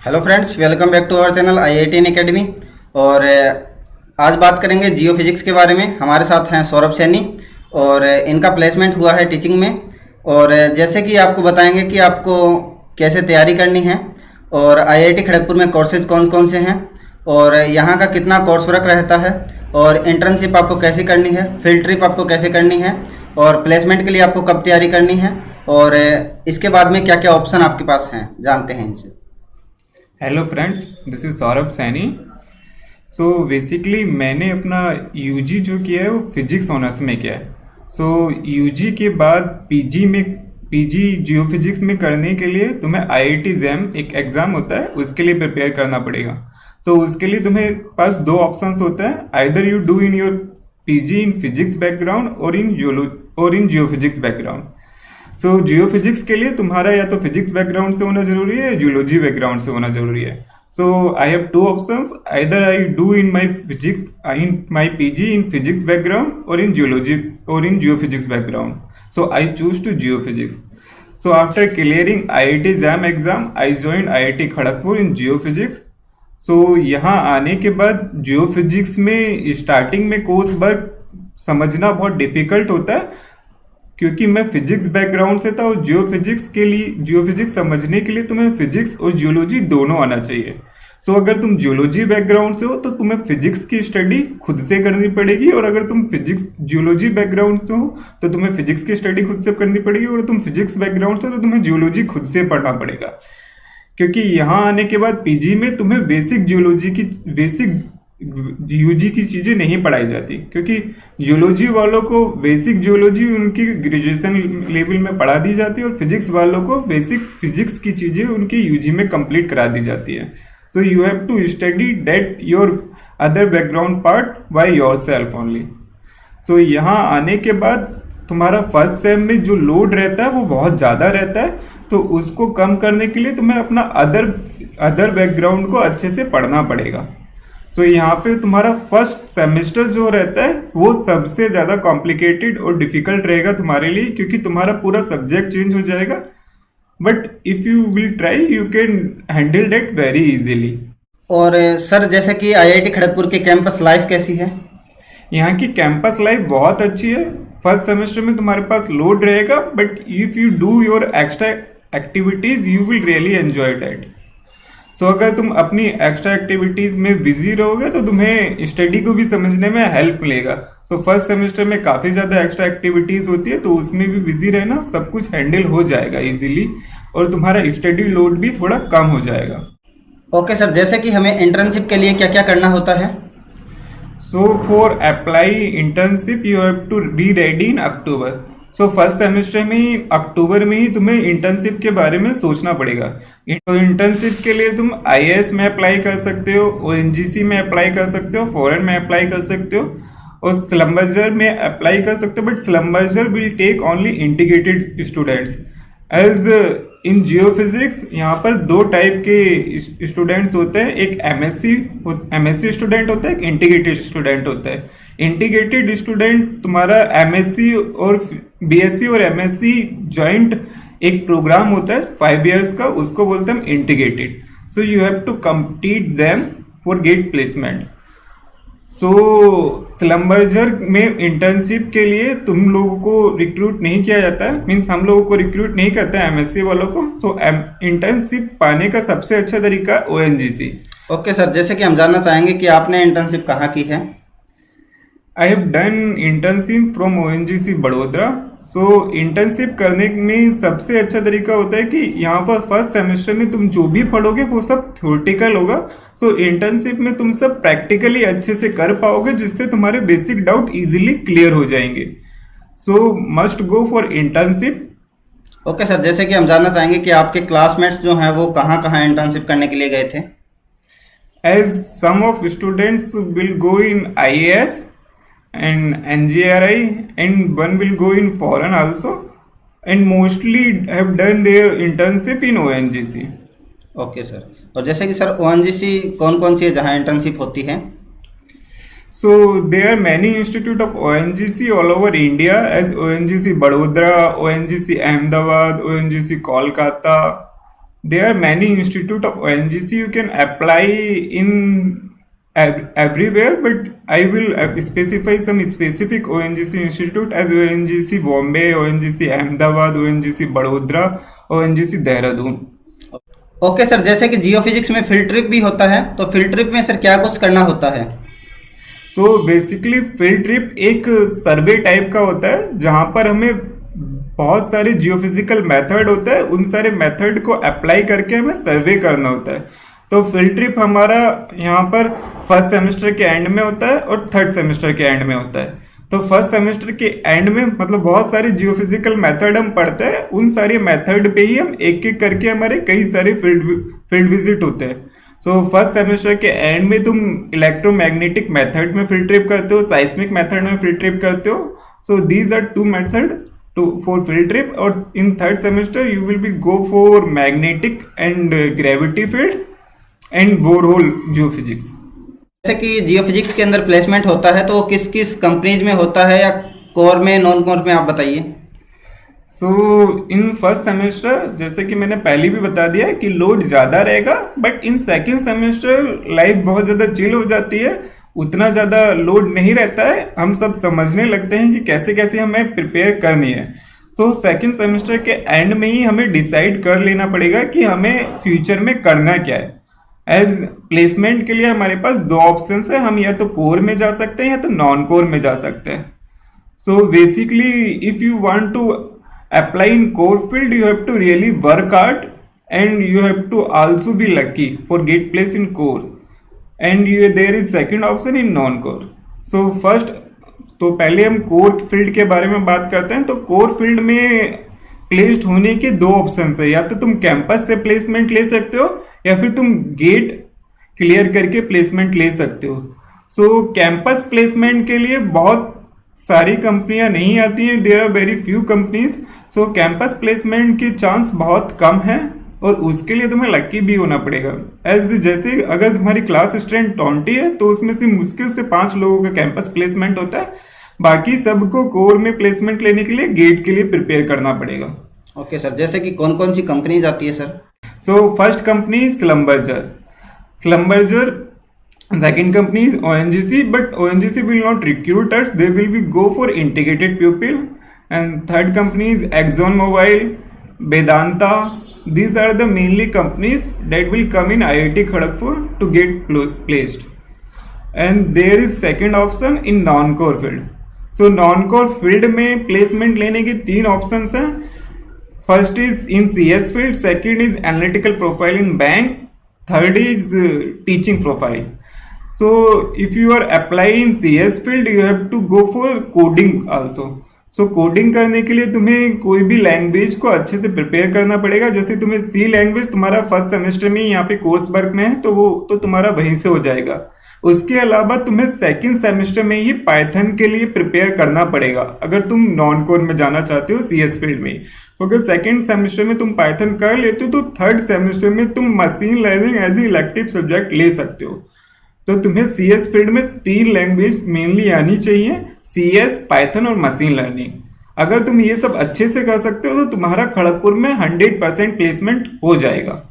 Hello friends, welcome back to our channel IIT academy. और आज बात करेंगे जियो फिजिक्स के बारे में। हमारे साथ हैं सौरभ सैनी और इनका प्लेसमेंट हुआ है टीचिंग में। और जैसे कि आपको बताएंगे कि आपको कैसे तैयारी करनी है और IIT खड़गपुर में कोर्सेज कौन कौन से हैं और यहाँ का कितना कोर्स वर्क रहता है और इंटर्नशिप आपको कैसे करनी है, फील्ड ट्रिप आपको कैसे करनी है और प्लेसमेंट के लिए आपको कब तैयारी करनी है और इसके बाद में क्या क्या ऑप्शन आपके पास हैं, जानते हैं इनसे। Hello friends, this is Saurabh Saini. So basically मैंने अपना यूजी जो किया है वो फिजिक्स ऑनर्स में किया है। सो यूजी के बाद पीजी जियो फिजिक्स में करने के लिए तुम्हें IIT जैम एक एग्ज़ाम होता है, उसके लिए प्रिपेयर करना पड़ेगा। तो उसके लिए तुम्हें पास दो ऑप्शंस होता है, either you do in your PG in physics background और in geophysics background. So Jio physics के लिए तुम्हारा या तो फिजिक्स बैकग्राउंड से होना जरूरी है या जियोलॉजी बैकग्राउंड से होना जरूरी है। So I have two options, either I do in my PG in physics background और in geophysics background. So I choose to geophysics. So after clearing IIT JAM exam I join IIT Kharagpur in geophysics. So यहाँ आने के बाद geophysics में starting में course work समझना बहुत difficult होता है, क्योंकि मैं फिजिक्स बैकग्राउंड से था और जियो फिजिक्स समझने के लिए तुम्हें फिजिक्स और जियोलॉजी दोनों आना चाहिए। सो अगर तुम जियोलॉजी बैकग्राउंड से हो तो तुम्हें फिजिक्स की स्टडी खुद से करनी पड़ेगी, और अगर तुम जियोलॉजी बैकग्राउंड से हो तो तुम्हें फिजिक्स की स्टडी खुद से करनी पड़ेगी, और तुम फिजिक्स बैकग्राउंड से हो तो तुम्हें जियोलॉजी खुद से पढ़ना पड़ेगा। क्योंकि यहाँ आने के बाद पीजी में तुम्हें बेसिक यूजी की चीजें नहीं पढ़ाई जाती, क्योंकि जियोलॉजी वालों को बेसिक जियोलॉजी उनकी ग्रेजुएशन लेवल में पढ़ा दी जाती है और फिजिक्स वालों को बेसिक फिजिक्स की चीजें उनकी यूजी में कंप्लीट करा दी जाती है। So you have to study that your other background part by yourself only. So यहाँ आने के बाद तुम्हारा फर्स्ट सेम में जो लोड रहता है वो बहुत ज्यादा रहता है, तो उसको कम करने के लिए तुम्हें अपना अदर बैकग्राउंड को अच्छे से पढ़ना पड़ेगा। सो यहाँ पे तुम्हारा फर्स्ट सेमेस्टर जो रहता है वो सबसे ज्यादा कॉम्प्लिकेटेड और डिफिकल्ट रहेगा तुम्हारे लिए, क्योंकि तुम्हारा पूरा सब्जेक्ट चेंज हो जाएगा। But if you will try you can handle that very easily. और सर, जैसे कि IIT खड़गपुर की कैंपस लाइफ कैसी है? यहाँ की कैंपस लाइफ बहुत अच्छी है। फर्स्ट सेमेस्टर में तुम्हारे पास लोड रहेगा, but if you do your extra activities you will really enjoy that. So अगर तुम अपनी एक्स्ट्रा एक्टिविटीज में बिजी रहोगे तो तुम्हें स्टडी को भी समझने में हेल्प मिलेगा। सो फर्स्ट सेमेस्टर में काफी ज्यादा एक्स्ट्रा एक्टिविटीज होती है, तो उसमें भी बिजी रहना, सब कुछ हैंडल हो जाएगा इजीली और तुम्हारा स्टडी लोड भी थोड़ा कम हो जाएगा। ओके सर, जैसे कि हमें इंटर्नशिप के लिए क्या क्या करना होता है? So for apply internship you have to be ready in October. So first semester में ही अक्टूबर में ही तुम्हें इंटर्नशिप के बारे में सोचना पड़ेगा। तो इंटर्नशिप के लिए तुम IAS में अप्लाई कर सकते हो, ONGC में अप्लाई कर सकते हो, फॉरेन में अप्लाई कर सकते हो और स्लम्बर्जर में अप्लाई कर सकते हो। But Schlumberger will take only integrated students. As in geophysics यहाँ पर दो टाइप के स्टूडेंट्स होते हैं, एक MSc स्टूडेंट होता है, एक इंटीग्रेटेड स्टूडेंट होता है। इंटीग्रेटेड स्टूडेंट तुम्हारा MSc और BSc और MSc जॉइंट एक प्रोग्राम होता है 5 years का, उसको बोलते हैं हम integrated. So you have to complete them for get placement. So Schlumberger में इंटर्नशिप के लिए तुम लोगों को रिक्रूट नहीं किया जाता है, मीन्स हम लोगों को रिक्रूट नहीं करते हैं MSc वालों को। सो इंटर्नशिप पाने का सबसे अच्छा तरीका ONGC। ओके सर, जैसे कि हम जानना चाहेंगे कि आपने इंटर्नशिप कहाँ की है? I have done internship from ONGC Vadodara. So internship करने में सबसे अच्छा तरीका होता है कि यहाँ पर फर्स्ट सेमेस्टर में तुम जो भी पढ़ोगे वो सब थ्योरेटिकल होगा। सो इंटर्नशिप में तुम सब प्रैक्टिकली अच्छे से कर पाओगे, जिससे तुम्हारे बेसिक डाउट इजीली क्लियर हो जाएंगे। सो must go for internship. Okay sir, जैसे कि हम जानना चाहेंगे कि आपके क्लासमेट्स जो हैं वो कहाँ कहाँ इंटर्नशिप करने के लिए गए थे? As some of students will go in IAS and NGRI and one will go in foreign also, and mostly have done their internship in ONGC. Okay sir, और जैसे कि सर ONGC कौन कौन सी है जहाँ इंटर्नशिप होती है? So there are many institute of ONGC all over India, as ONGC Badodara, ONGC Ahmedabad, ONGC Kolkata, there are many institute of ONGC you can apply in everywhere, but I will specify some specific ONGC institute as ONGC Bombay, ONGC Ahmedabad, ONGC Badodara, ONGC Dehradun. Okay sir, जैसे कि जियो physics में field trip भी होता है, तो field trip में sir क्या कुछ करना होता है? सो बेसिकली फील्ड ट्रिप एक सर्वे टाइप का होता है जहां पर हमें बहुत सारे जियोफिजिकल मेथड होते हैं, उन सारे मेथड को अप्लाई करके हमें सर्वे करना होता है। तो फील्ड ट्रिप हमारा यहाँ पर फर्स्ट सेमेस्टर के एंड में होता है और थर्ड सेमेस्टर के एंड में होता है। तो फर्स्ट सेमेस्टर के एंड में मतलब बहुत सारे जियोफिजिकल मेथड हम पढ़ते हैं, उन सारे मेथड पे ही हम एक एक करके हमारे कई सारे फील्ड विजिट होते हैं। सो फर्स्ट सेमेस्टर के एंड में तुम इलेक्ट्रोमैग्नेटिक मेथड में फील्ड ट्रिप करते हो, साइस्मिक मेथड में फील्ड ट्रिप करते हो। So these are two method for field trip. और in third semester you will be go for magnetic and gravity field and borehole geophysics. जैसे कि जियो physics के अंदर प्लेसमेंट होता है, तो किस किस कंपनीज में होता है, या कोर में, नॉन कोर में, आप बताइए। सो इन फर्स्ट सेमेस्टर जैसे कि मैंने पहले भी बता दिया कि लोड ज्यादा रहेगा, but in second semester life बहुत ज्यादा चिल हो जाती है, उतना ज्यादा लोड नहीं रहता है। हम सब समझने लगते हैं कि कैसे कैसे हमें प्रिपेयर करनी है। तो सेकेंड सेमेस्टर के एंड में ही हमें डिसाइड कर लेना पड़ेगा कि हमें फ्यूचर में करना क्या है। एज प्लेसमेंट के लिए हमारे पास दो ऑप्शंस है, हम या तो कोर में जा सकते हैं या तो नॉन कोर में जा सकते हैं। So basically if you want to apply in core field you have to really work hard and you have to also be lucky for get place in core, and there is second option in non core. So first तो पहले हम core field के बारे में बात करते हैं। तो कोर फील्ड में प्लेस्ड होने के दो ऑप्शन है, या तो तुम कैंपस से प्लेसमेंट ले सकते हो या फिर तुम गेट क्लियर करके प्लेसमेंट ले सकते हो। सो कैंपस प्लेसमेंट के लिए बहुत सारी कंपनियां नहीं आती हैं, there are very few companies. So campus placement के चांस बहुत कम है और उसके लिए तुम्हें लकी भी होना पड़ेगा। जैसे अगर तुम्हारी क्लास स्ट्रेंथ 20 है तो उसमें से मुश्किल से 5 लोगों का कैंपस प्लेसमेंट होता है, बाकी सबको कोर में प्लेसमेंट लेने के लिए गेट के लिए प्रिपेयर करना पड़ेगा। ओके सर, जैसे कि कौन कौन सी कंपनीज आती है sir? So first company is Schlumberger. Second company is ONGC, but ONGC will not recruit us. They will be go for integrated pupil. And third company is ExxonMobil, Vedanta. These are the mainly companies that will come in IIT Kharagpur to get placed. And there is second option in non-core field. So non-core field में placement लेने के 3 options हैं। First is in CS field, second is analytical profile in bank, third is teaching profile. So if you are applying in CS field, you have to go for coding also. So coding करने के लिए तुम्हें कोई भी language को अच्छे से prepare करना पड़ेगा। जैसे तुम्हें C लैंग्वेज तुम्हारा फर्स्ट सेमेस्टर में यहाँ पे कोर्स वर्क में है, तो वो तो तुम्हारा वहीं से हो जाएगा। उसके अलावा तुम्हें सेकंड सेमेस्टर में ही पाइथन के लिए प्रिपेयर करना पड़ेगा अगर तुम नॉन कोर में जाना चाहते हो सीएस फील्ड में। तो अगर सेकंड सेमेस्टर में तुम पाइथन कर लेते हो तो थर्ड सेमेस्टर में तुम machine learning as a elective subject ले सकते हो। तो तुम्हें सीएस फील्ड में 3 लैंग्वेज मेनली आनी चाहिए, सीएस, पाइथन और मशीन लर्निंग। अगर तुम ये सब अच्छे से कर सकते हो तो तुम्हारा खड़गपुर में 100% प्लेसमेंट हो जाएगा।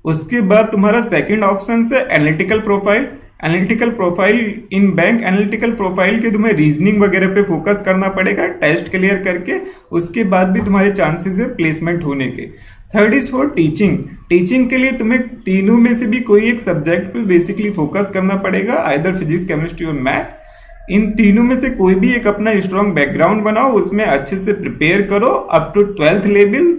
उसके बाद तुम्हारा सेकंड ऑप्शन है analytical profile. Analytical profile in bank analytical profile के तुम्हें रीजनिंग वगैरह पे फोकस करना पड़ेगा टेस्ट क्लियर करके, उसके बाद भी तुम्हारे चांसेस है प्लेसमेंट होने के। Third is for teaching. Teaching के लिए तुम्हें तीनों में से भी कोई एक सब्जेक्ट पे बेसिकली फोकस करना पड़ेगा, आइदर फिजिक्स, केमिस्ट्री और मैथ। इन तीनों में से कोई भी एक अपना स्ट्रॉन्ग बैकग्राउंड बनाओ, उसमें अच्छे से प्रिपेयर करो। अप टू 12th लेवल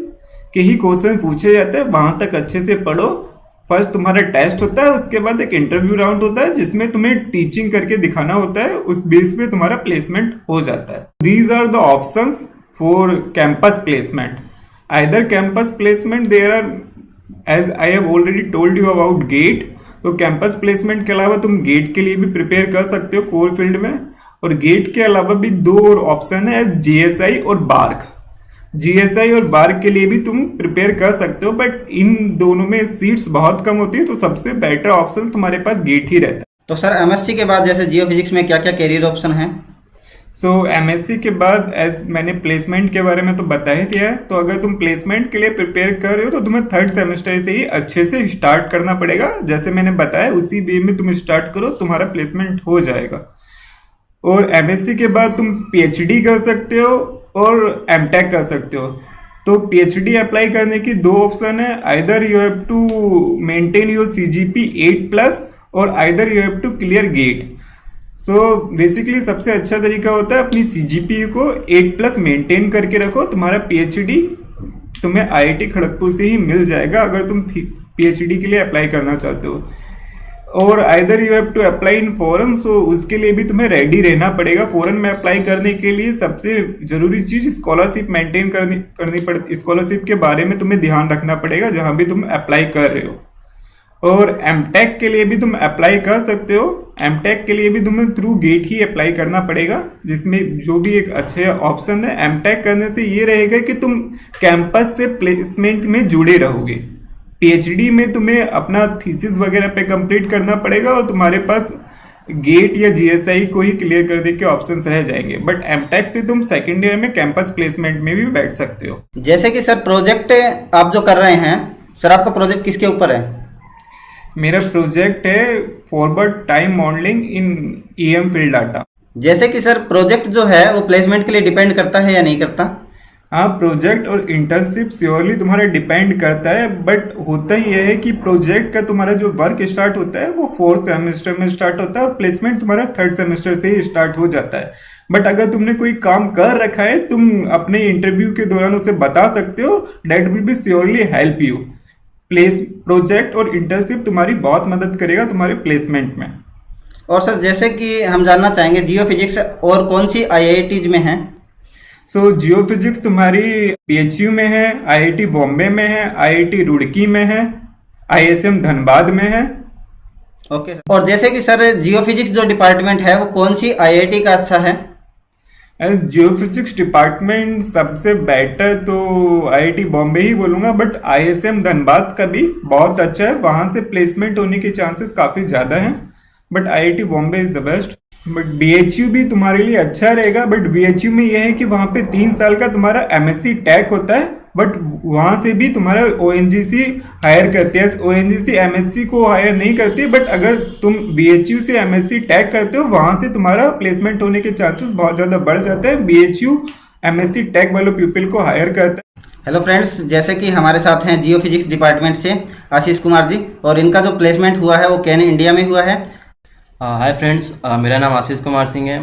के ही क्वेश्चन पूछे जाते हैं, वहां तक अच्छे से पढ़ो। फर्स्ट तुम्हारा टेस्ट होता है, उसके बाद एक इंटरव्यू राउंड होता है जिसमें तुम्हें टीचिंग करके दिखाना होता है, उस बेस पे तुम्हारा प्लेसमेंट हो जाता है। These are the options for campus placement. Either campus placement there are, as I have already told you about GATE. तो कैंपस प्लेसमेंट के अलावा तुम गेट के लिए भी प्रिपेयर कर सकते हो कोर फील्ड में, और गेट के अलावा भी 2 और ऑप्शन है, जीएसआई और बार्क। जीएसआई और बार्क के लिए भी तुम प्रिपेयर कर सकते हो, बट इन दोनों में सीट्स बहुत कम होती है, तो सबसे बेटर ऑप्शन तुम्हारे पास गेट ही रहता है। तो सर एमएससी के बाद जैसे जियो फिजिक्स में क्या क्या कैरियर ऑप्शन हैं? सो एमएससी के बाद एज मैंने प्लेसमेंट के बारे में तो बता ही दिया है, तो अगर तुम प्लेसमेंट के लिए प्रिपेयर कर रहे हो तो तुम्हें थर्ड सेमेस्टर से ही अच्छे से स्टार्ट करना पड़ेगा। जैसे मैंने बताया उसी वे में तुम स्टार्ट करो, तुम्हारा प्लेसमेंट हो जाएगा। और एमएससी के बाद तुम पीएचडी कर सकते हो और एमटेक कर सकते हो। तो पीएचडी अप्लाई करने की दो ऑप्शन है, either you have to maintain your CGPA 8+ और either you have to clear GATE. So basically सबसे अच्छा तरीका होता है अपनी सीजीपी को 8+ मेंटेन करके रखो, तुम्हारा पीएचडी तुम्हें आईआईटी खड़गपुर से ही मिल जाएगा अगर तुम पीएचडी के लिए अप्लाई करना चाहते हो। और either you have to apply in foreign, so उसके लिए भी तुम्हें रेडी रहना पड़ेगा। फॉरेन में अप्लाई करने के लिए सबसे जरूरी चीज स्कॉलरशिप मेंटेन करनी पड़ती। स्कॉलरशिप के बारे में तुम्हें ध्यान रखना पड़ेगा जहां भी तुम अप्लाई कर रहे हो। और एमटेक के लिए भी तुम अप्लाई कर सकते हो। एमटेक के लिए भी तुम्हें थ्रू गेट ही अप्लाई करना पड़ेगा, जिसमें जो भी एक अच्छे ऑप्शन है। एमटेक करने से ये रहेगा कि तुम कैंपस से प्लेसमेंट में जुड़े रहोगे। पीएचडी में तुम्हें अपना थीसिस वगैरह पे कंप्लीट करना पड़ेगा और तुम्हारे पास गेट या जीएसआई को ही क्लियर करने के ऑप्शंस रह जाएंगे। बट एमटेक से तुम सेकेंड ईयर में कैंपस प्लेसमेंट में भी बैठ सकते हो। जैसे कि सर प्रोजेक्ट आप जो कर रहे हैं, सर आपका प्रोजेक्ट किसके ऊपर है? मेरा प्रोजेक्ट है फॉरवर्ड टाइम मॉडलिंग इन ईएम फील्ड डाटा। जैसे कि सर प्रोजेक्ट जो है वो प्लेसमेंट के लिए डिपेंड करता है या नहीं करता? हाँ, प्रोजेक्ट और इंटर्नशिप श्योरली तुम्हारा डिपेंड करता है, बट होता ही है कि प्रोजेक्ट का तुम्हारा जो वर्क स्टार्ट होता है वो 4th सेमेस्टर में स्टार्ट होता है और प्लेसमेंट तुम्हारा 3rd सेमेस्टर से ही स्टार्ट हो जाता है। बट अगर तुमने कोई काम कर रखा है, तुम अपने इंटरव्यू के दौरान उसे बता सकते हो, that will be surely help you. Project और इंटर्नशिप तुम्हारी बहुत मदद करेगा तुम्हारे प्लेसमेंट में। और सर जैसे कि हम जानना चाहेंगे जियो फिजिक्स और कौन सी आईआईटीज में है? सो जियो फिजिक्स तुम्हारी पीएचयू में है, आईआईटी बॉम्बे में है, आईआईटी रुड़की में है, आईएसएम धनबाद में है। Okay sir. और जैसे कि सर जियो फिजिक्स जो डिपार्टमेंट है वो कौन सी आईआईटी का अच्छा है? एज जियोफिजिक्स डिपार्टमेंट सबसे बेटर तो आईआईटी बॉम्बे ही बोलूंगा, बट आईएसएम धनबाद का भी बहुत अच्छा है, वहां से प्लेसमेंट होने के चांसेस काफी ज्यादा हैं। But IIT Bombay is the best. But BHU भी तुम्हारे लिए अच्छा रहेगा, बट बीएचयू में यह है कि वहां पे 3 साल का तुम्हारा एमएससी टैक होता है, बट वहां से भी तुम्हारा ओएनजीसी हायर करते हैं। ओएनजीसी एमएससी को हायर नहीं करती, बट अगर तुम बीएचयू से एमएससी टैग करते हो वहां से तुम्हारा प्लेसमेंट होने के चांसेस बहुत ज्यादा बढ़ जाते हैं। बीएचयू एमएससी टैग वाले पीपल को हायर करता है। हेलो फ्रेंड्स, जैसे कि हमारे साथ हैं जियो फिजिक्स डिपार्टमेंट से आशीष कुमार जी, और इनका जो प्लेसमेंट हुआ है वो कैन इंडिया में हुआ है। हाय फ्रेंड्स, मेरा नाम आशीष कुमार सिंह है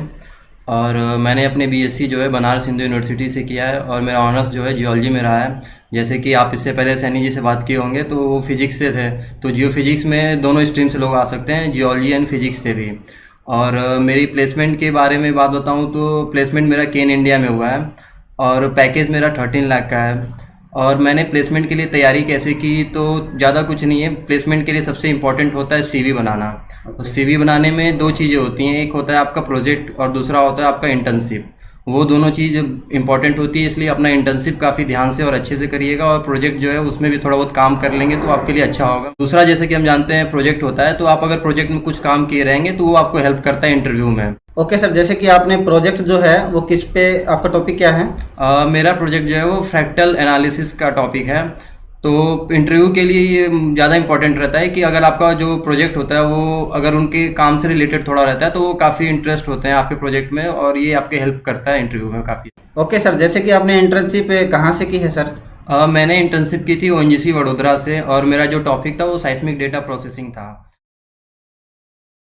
और मैंने अपने बीएससी जो है बनारस हिंदू यूनिवर्सिटी से किया है और मेरा ऑनर्स जो है जियोलॉजी में रहा है। जैसे कि आप इससे पहले सैनी जी से बात किए होंगे तो वो फिजिक्स से थे, तो जियो फिजिक्स में दोनों स्ट्रीम से लोग आ सकते हैं, जियोलॉजी एंड फिजिक्स से भी। और मेरी प्लेसमेंट के बारे में बात बताऊं तो प्लेसमेंट मेरा केन इंडिया में हुआ है और पैकेज मेरा 13 लाख का है। और मैंने प्लेसमेंट के लिए तैयारी कैसे की, तो ज़्यादा कुछ नहीं है। प्लेसमेंट के लिए सबसे इम्पोर्टेंट होता है सीवी बनाना। तो सीवी बनाने में 2 चीज़ें होती हैं, एक होता है आपका प्रोजेक्ट और दूसरा होता है आपका इंटर्नशिप। वो दोनों चीज़ इंपॉर्टेंट होती है, इसलिए अपना इंटर्नशिप काफ़ी ध्यान से और अच्छे से करिएगा और प्रोजेक्ट जो है उसमें भी थोड़ा बहुत काम कर लेंगे तो आपके लिए अच्छा होगा। दूसरा, जैसे कि हम जानते हैं प्रोजेक्ट होता है, तो आप अगर प्रोजेक्ट में कुछ काम किए रहेंगे तो वो आपको हेल्प करता है इंटरव्यू में। ओके सर, जैसे कि आपने प्रोजेक्ट जो है वो किस पे, आपका टॉपिक क्या है? मेरा प्रोजेक्ट जो है वो फ्रैक्टल एनालिसिस का टॉपिक है। तो इंटरव्यू के लिए ये ज़्यादा इंपॉर्टेंट रहता है कि अगर आपका जो प्रोजेक्ट होता है वो अगर उनके काम से रिलेटेड थोड़ा रहता है तो वो काफ़ी इंटरेस्ट होते हैं आपके प्रोजेक्ट में और ये आपके हेल्प करता है इंटरव्यू में काफ़ी। ओके सर, जैसे कि आपने इंटर्नशिप कहाँ से की है सर? मैंने इंटर्नशिप की थी ओएनजीसी वडोदरा से और मेरा जो टॉपिक था वो साइस्मिक डेटा प्रोसेसिंग था।